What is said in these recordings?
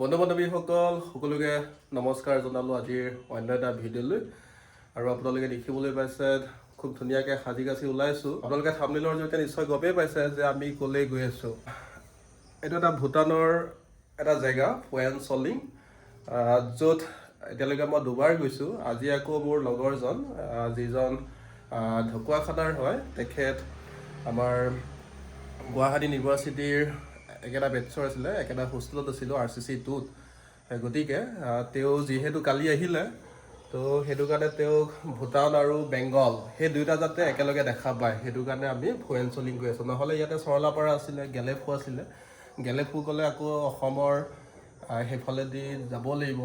বন্ধু বান্ধৱীসকল সকলোকে নমস্কাৰ জনালোঁ আজিৰ অন্য এটা ভিডিঅ'লৈ। আৰু আপোনালোকে দেখিবলৈ পাইছে খুব ধুনীয়াকৈ সাজি কাচি ওলাইছোঁ। আপোনালোকে থাম্বনেইলৰ জৰিয়তে নিশ্চয় গমেই পাইছে যে আমি ক'লৈ গৈ আছোঁ। এইটো এটা ভূটানৰ এটা জেগা ফয়েন চলিং, য'ত এতিয়ালৈকে মই দুবাৰ গৈছোঁ। আজি আকৌ মোৰ লগৰজন যিজন ঢকুৱাখানাৰ হয়, তেখেত আমাৰ গুৱাহাটী ইউনিভাৰ্চিটিৰ একেটা বেটছৰ আছিলে, একেটা হোষ্টেলত আছিলোঁ RCC2ত। গতিকে তেওঁ যিহেতু কালি আহিলে, তো সেইটো কাৰণে তেওঁক ভূটান আৰু বেংগল সেই দুয়োটা যাতে একেলগে দেখা পায়, সেইটো কাৰণে আমি ফয়েন চলিং গৈ আছোঁ। নহ'লে ইয়াতে চৰলাপাৰা আছিলে, গেলেফু আছিলে। গেলেফু গ'লে আকৌ অসমৰ সেইফালেদি যাব লাগিব,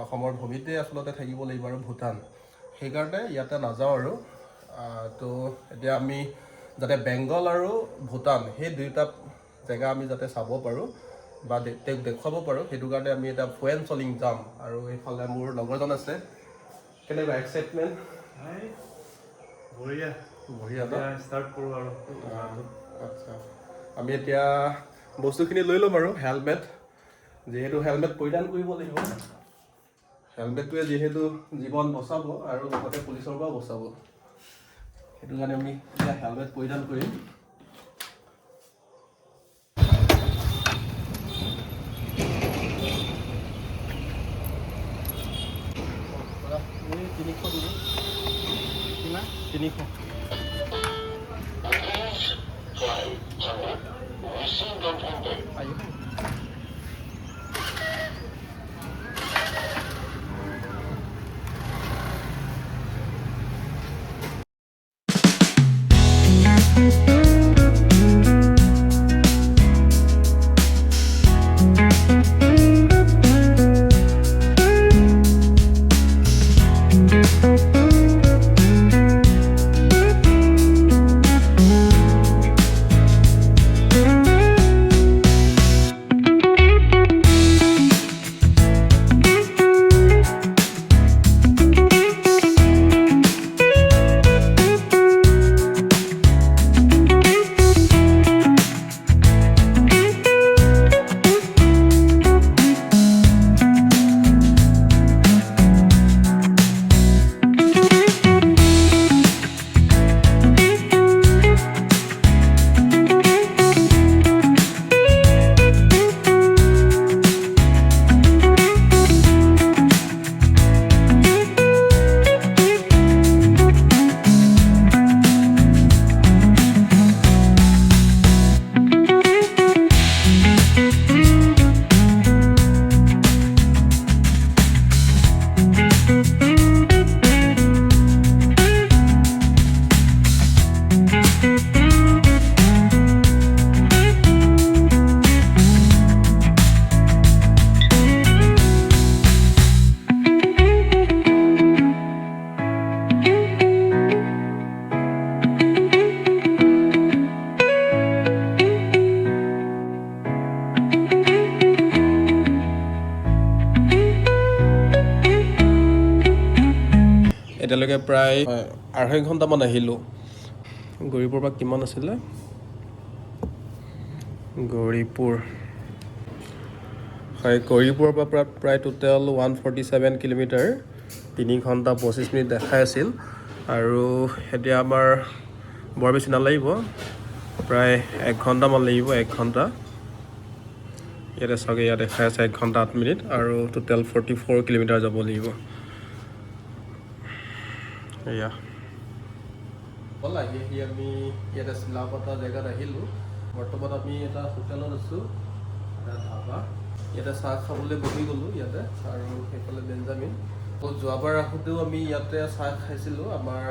অসমৰ ভূমিতে আচলতে থাকিব লাগিব আৰু ভূটান, সেইকাৰণে ইয়াতে নাযাওঁ আৰু। তো এতিয়া আমি যাতে বেংগল আৰু ভূটান সেই দুয়োটা জেগা আমি যাতে চাব পাৰোঁ বা তেওঁক দেখুৱাব পাৰোঁ, সেইটো কাৰণে আমি এটা ফয়েন চলিং যাম। আৰু এইফালে মোৰ লগৰজন আছে। কেনেকুৱা এক্সাইটমেণ্ট? বঢ়িয়া ষ্টাৰ্ট কৰোঁ আৰু। আচ্ছা, আমি এতিয়া বস্তুখিনি লৈ ল'ম আৰু হেলমেট, যিহেতু হেলমেট পৰিধান কৰিব লাগিব। হেলমেটটোৱে যিহেতু জীৱন বচাব আৰু লগতে পুলিচৰ পৰাও বচাব, সেইটো কাৰণে আমি এতিয়া হেলমেট পৰিধান কৰিম। এতিয়ালৈকে প্ৰায় 2.5 ঘণ্টামান আহিলোঁ। গৌৰীপুৰৰ পৰা কিমান আছিলে? গৌৰীপুৰৰ পৰা প্ৰায় টোটেল 147 কিলোমিটাৰ, 3 ঘণ্টা 25 মিনিট দেখাই আছিল। আৰু এতিয়া আমাৰ বৰ বেছি নালাগিব, প্ৰায় 1 ঘণ্টামান লাগিব। 1 ঘণ্টা ইয়াতে চাগে, ইয়াত দেখাই আছে 1 ঘণ্টা 8 মিনিট আৰু টোটেল 44 কিলোমিটাৰ যাব লাগিব। এয়া আহি আমি ইয়াতে চিলাপতা জেগাত আহিলোঁ। বৰ্তমান আমি এটা হোটেলত আছোঁ, এটা ধাবা। ইয়াতে চাহ খাবলৈ বহি গ'লোঁ ইয়াতে, আৰু সেইফালে বেঞ্জামিন। যোৱাবাৰ আহোঁতেও আমি ইয়াতে চাহ খাইছিলোঁ। আমাৰ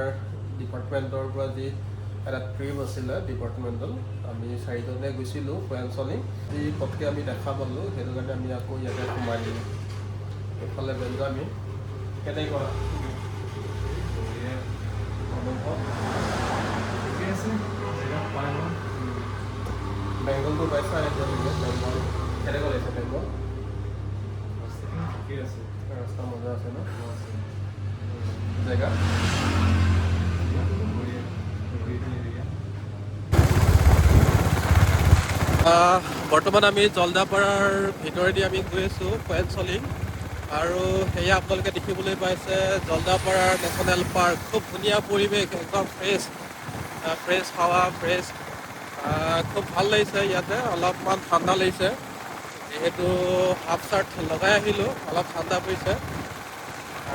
ডিপাৰ্টমেণ্টৰ পৰা যি এটা ট্ৰিপ আছিলে ডিপাৰ্টমেণ্টেল, আমি 4জনে গৈছিলোঁ ফয়েন চলিং। যি পটকৈ আমি দেখা পালোঁ, সেইটো কাৰণে আমি আকৌ ইয়াতে সোমাই দিলোঁ। এইফালে বেঞ্জামিন। কেনেকুৱা বেংগলটো পাইছা? এতিয়ালৈকে বেংগল কেনেকুৱা লাগিছে? বেংগল ৰাস্তা মজা আছে ন? জেগা বৰ্তমান আমি জলদাপাৰাৰ ভিতৰেদি আমি গৈ আছোঁ কোয়েঞ্চলিং আৰু সেয়া আপোনালোকে দেখিবলৈ পাইছে জলদাপাৰাৰ নেশ্যনেল পাৰ্ক। খুব ধুনীয়া পৰিৱেশ, একদম ফ্ৰেছ হাৱা, খুব ভাল লাগিছে ইয়াতে। অলপমান ঠাণ্ডা লাগিছে, যিহেতু হাফ চাৰ্ট লগাই আহিলোঁ, অলপ ঠাণ্ডা পৰিছে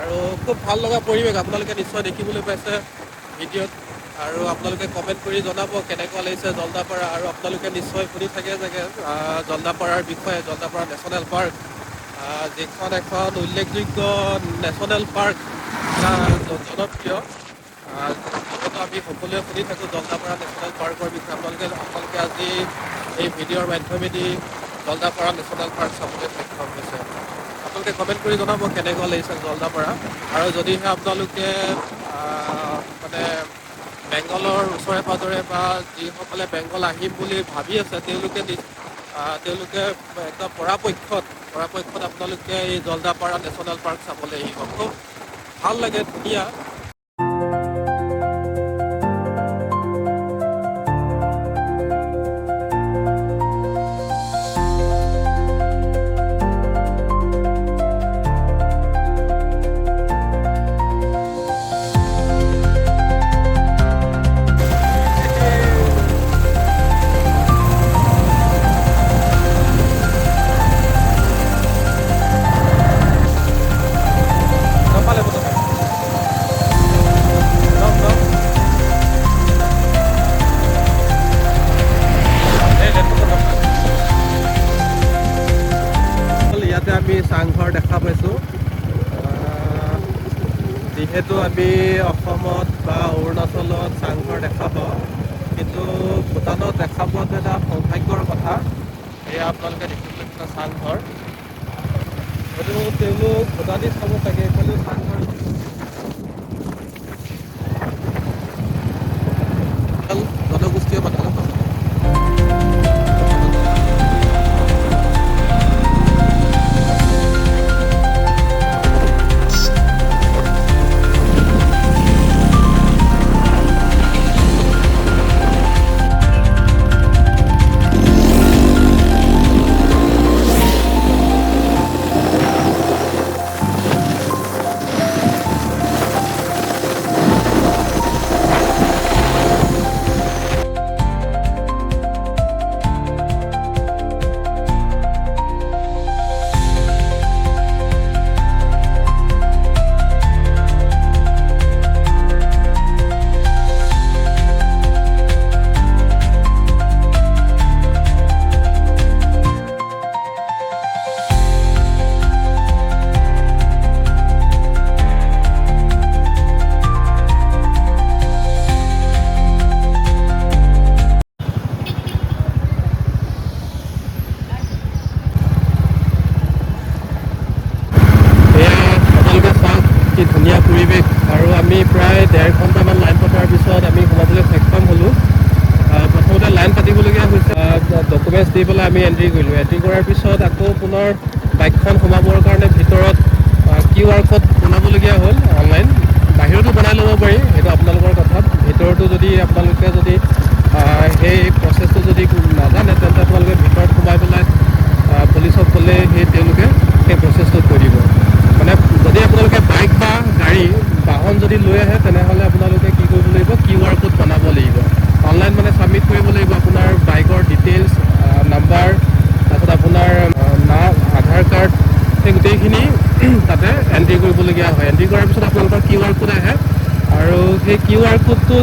আৰু খুব ভাল লগা পৰিৱেশ আপোনালোকে নিশ্চয় দেখিবলৈ পাইছে ভিডিঅ'ত। আৰু আপোনালোকে কমেণ্ট কৰি জনাব কেনেকুৱা লাগিছে জলদাপাৰা। আৰু আপোনালোকে নিশ্চয় শুনি থাকে চাগে জলদাপাৰাৰ বিষয়ে, জলদাপাৰা নেশ্যনেল পাৰ্ক, যিখন এখন উল্লেখযোগ্য নেশ্যনেল পাৰ্ক, জনপ্ৰিয়। যিহেতু আমি সকলোৱে শুনি থাকোঁ জলদাপাৰা নেশ্যনেল পাৰ্কৰ বিষয়ে। আপোনালোকে আজি এই ভিডিঅ'ৰ মাধ্যমেদি জলদাপাৰা নেশ্যনেল পাৰ্ক চাবলৈ সক্ষম হৈছে। আপোনালোকে কমেণ্ট কৰি জনাব কেনেকুৱা লাগিছে জলদাপাৰা। আৰু যদিহে আপোনালোকে মানে বেংগলৰ ওচৰে পাঁজৰে বা যিসকলে বেংগল আহিম বুলি ভাবি আছে তেওঁলোকে একদম পৰাপক্ষত আপোনালোকে এই জলদাপাৰা নেশ্যনেল পাৰ্ক চাবলৈ আহিব। খুব ভাল লাগে, ধুনীয়া। ইয়াতে আমি চাংঘৰ দেখা পাইছোঁ। যিহেতু আমি অসমত বা অৰুণাচলত চাংঘৰ দেখা পাওঁ, কিন্তু ভূটানত দেখা পোৱাটো এটা সৌভাগ্যৰ কথা। এয়া আপোনালোকে দেখিবলৈ পোৱা চাংঘৰ, সেইটো তেওঁলোক ভূটানিজ চাব চাগে। এইফালেও চাংঘৰ জনগোষ্ঠীয় মানুহ। ধুনীয়া পৰিৱেশ। আৰু আমি প্ৰায় 1.5 ঘণ্টামান লাইন পতাৰ পিছত আমি সোমাবলৈ সক্ষম হ'লোঁ। প্ৰথমতে লাইন পাতিবলগীয়া হৈছে, ডকুমেণ্টছ দি পেলাই আমি এণ্ট্ৰি কৰিলোঁ। এণ্ট্ৰি কৰাৰ পিছত আকৌ পুনৰ বাইকখন সোমাবৰ কাৰণে ভিতৰত QR ক'ড বনাবলগীয়া হ'ল অনলাইন। বাহিৰতো বনাই ল'ব পাৰি, সেইটো আপোনালোকৰ কথা। ভিতৰতো যদি আপোনালোকে সেই প্ৰচেছটো যদি নাজানে, তেন্তে আপোনালোকে ভিতৰত সোমাই পেলাই পুলিচক ক'লে তেওঁলোকে সেই প্ৰচেছটো কৰি দিব। মানে যদি আপোনালোকে বাইক বা গাড়ী বাহন যদি লৈ আহে, তেনেহ'লে আপোনালোকে কি কৰিব লাগিব, QR ক'ড বনাব লাগিব। অনলাইন মানে ছাবমিট কৰিব লাগিব আপোনাৰ বাইকৰ ডিটেইলছ, নাম্বাৰ, তাৰপিছত আপোনাৰ নাম, আধাৰ কাৰ্ড, সেই গোটেইখিনি তাতে এণ্ট্ৰি কৰিবলগীয়া হয়। এণ্ট্ৰি কৰাৰ পিছত আপোনালোকৰ QR ক'ড আহে, আৰু সেই QR ক'ডটো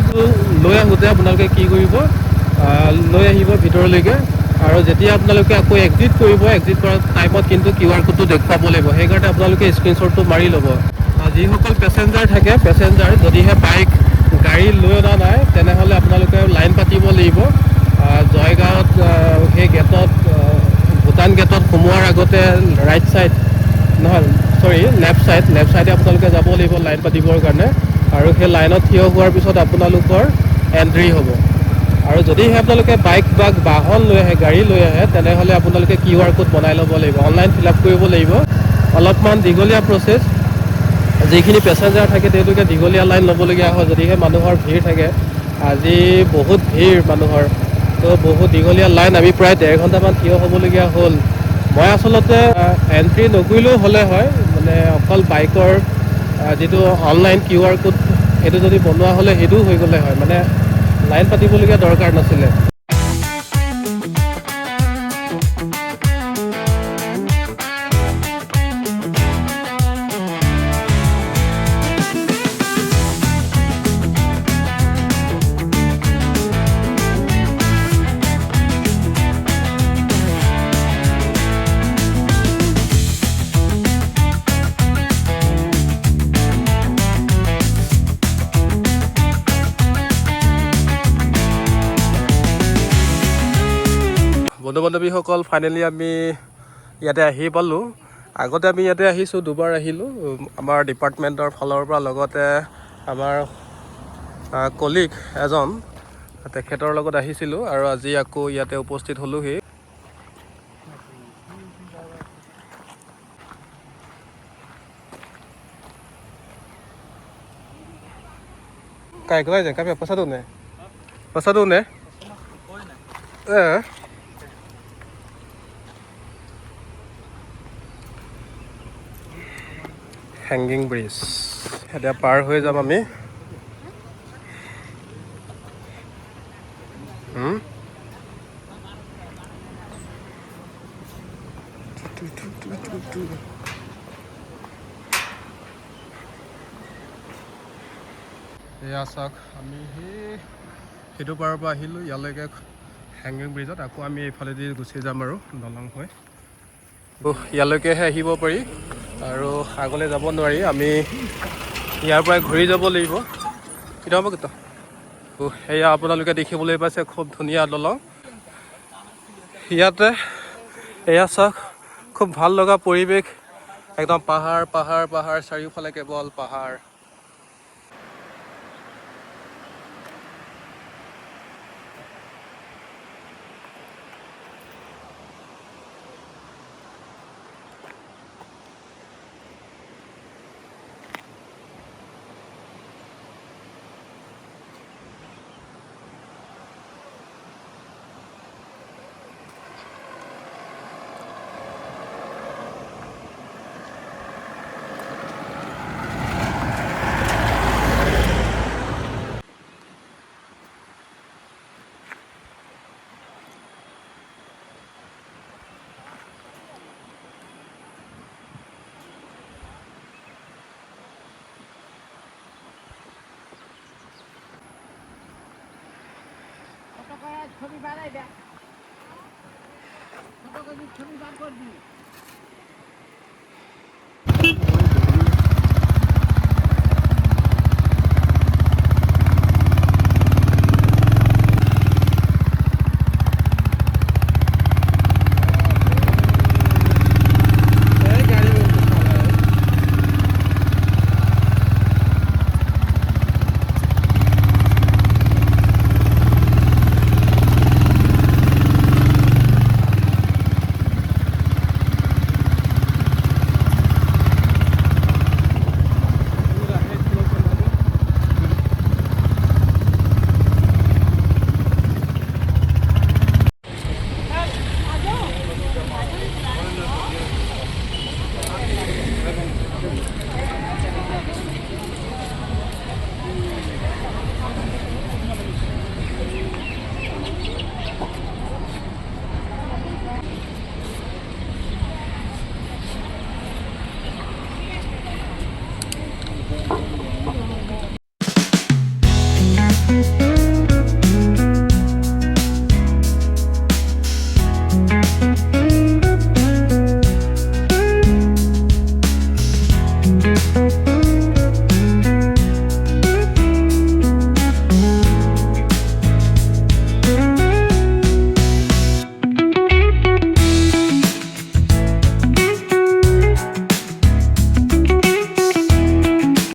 লৈ আহোঁতে আপোনালোকে কি কৰিব, লৈ আহিব ভিতৰলৈকে। আৰু যেতিয়া আপোনালোকে আকৌ এক্সিট কৰিব, এক্সিট কৰাৰ টাইমত কিন্তু QR ক'ডটো দেখুৱাব লাগিব। সেইকাৰণে আপোনালোকে স্ক্ৰীনশ্বটটো মাৰি ল'ব। যিসকল পেচেঞ্জাৰ থাকে, যদিহে বাইক গাড়ী লৈ অনা নাই, তেনেহ'লে আপোনালোকে লাইন পাতিব লাগিব। জয়গাঁৱত সেই গেটত, ভূটান গেটত সোমোৱাৰ আগতে লেফ্ট ছাইডে আপোনালোকে যাব লাগিব লাইন পাতিবৰ কাৰণে। আৰু সেই লাইনত থিয় হোৱাৰ পিছত আপোনালোকৰ এণ্ট্ৰি হ'ব। আৰু যদিহে আপোনালোকে বাইক বা বাহন লৈ আহে, গাড়ী লৈ আহে, তেনেহ'লে আপোনালোকে QR ক'ড বনাই ল'ব লাগিব, অনলাইন ফিল আপ কৰিব লাগিব। অলপমান দীঘলীয়া প্ৰচেছ। যিখিনি পেচেঞ্জাৰ থাকে তেওঁলোকে দীঘলীয়া লাইন ল'বলগীয়া হয়, যদিহে মানুহৰ ভিৰ থাকে। আজি বহুত ভিৰ মানুহৰ, তো বহুত দীঘলীয়া লাইন, আমি প্ৰায় 1.5 ঘণ্টামান থিয় হ'বলগীয়া হ'ল। মই আচলতে এণ্ট্ৰি নকৰিলেও হ'লে হয়, মানে অকল বাইকৰ যিটো অনলাইন QR কোড সেইটো যদি বনোৱা হ'লে সেইটোও হৈ গ'লে হয়, মানে লাইন পাতিবলগীয়া দৰকাৰ নাছিলে। বন্ধু বান্ধৱীসকল, ফাইনেলি আমি ইয়াতে আহি পালোঁ। আগতে আমি ইয়াতে আহিছোঁ, দুবাৰ আহিলোঁ আমাৰ ডিপাৰ্টমেণ্টৰ ফালৰ পৰা, লগতে আমাৰ কলিগ এজন তেখেতৰ লগত আহিছিলোঁ, আৰু আজি আকৌ ইয়াতে উপস্থিত হ'লোহি। Kayak gue aja, kami apa satu nih? Apa satu nih? Hanging bridge এতিয়া পাৰ হৈ যাম আমি। এয়া চাওক, আমি সেইটো পাৰৰ পৰা আহিলোঁ ইয়ালৈকে হেংগিং ব্ৰিজত, আকৌ আমি এইফালেদি গুচি যাম আৰু দলং হৈ। ইয়ালৈকেহে আহিব পাৰি আৰু আগলৈ যাব নোৱাৰি, আমি ইয়াৰ পৰাই ঘূৰি যাব লাগিব। কেতিয়া হ'ব কেতিয়া? সেয়া আপোনালোকে দেখিবলৈ পাইছে খুব ধুনীয়া দলং। ইয়াতে এয়া চাওক, খুব ভাল লগা পৰিৱেশ, একদম পাহাৰ পাহাৰ পাহাৰ, চাৰিওফালে কেৱল পাহাৰ। ছবি বাড়াই দেয় ছবি বাৰ কৰবি।